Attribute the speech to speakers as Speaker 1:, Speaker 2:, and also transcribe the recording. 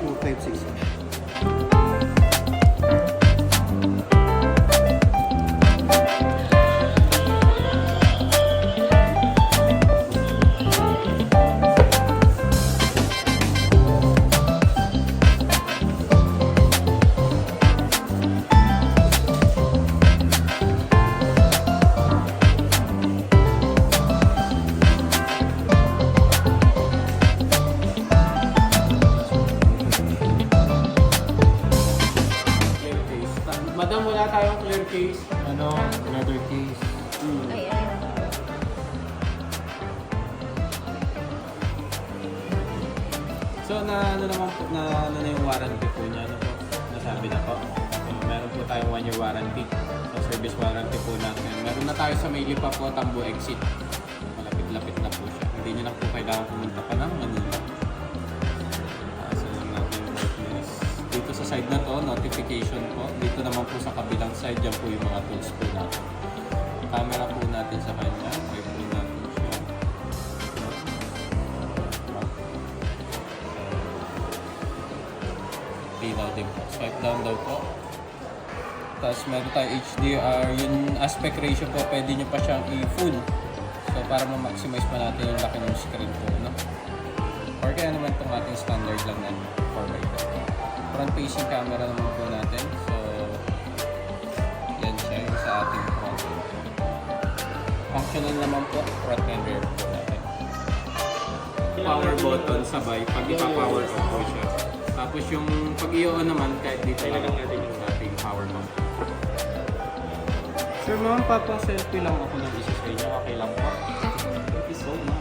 Speaker 1: 8+256.
Speaker 2: Madam, wala tayong clear case.
Speaker 3: Ano, leather case.
Speaker 4: Ay, ay.
Speaker 2: So, ano naman po, ano na yung warranty po niya, ano po, nasabi na po. So, meron po tayong 1-year warranty. So, service warranty po natin. Meron na tayo sa may Lipa po, Tambo exit. Malapit-lapit na po siya. Hindi nyo na po kailangan pumunta pa ng Manila. So, lang natin yung brightness. Dito sa side na to, notification po. Dito naman po sa kabilang side, dyan po yung mga tools po natin. Camera po natin sa kanya. Okay po natin siya. Linaw din po. Swipe down daw po. Tapos meron tayo HDR. Yung aspect ratio po, pwede nyo pa siyang i-full. So para ma-maximize pa natin yung laki ng screen po. No? Or kaya naman itong ating standard lang na 4x5. Front facing camera naman po natin. So yan siya yung sa ating front. Functional naman po, front and rear po natin. Power button sabay pag ipa-power off po siya. Tapos yung pag i-on naman kahit dito lang natin yung ating power bank. Sir ma'am, papa-selfie lang ako ng isa sa inyo. Okay lang po. Thank you so much.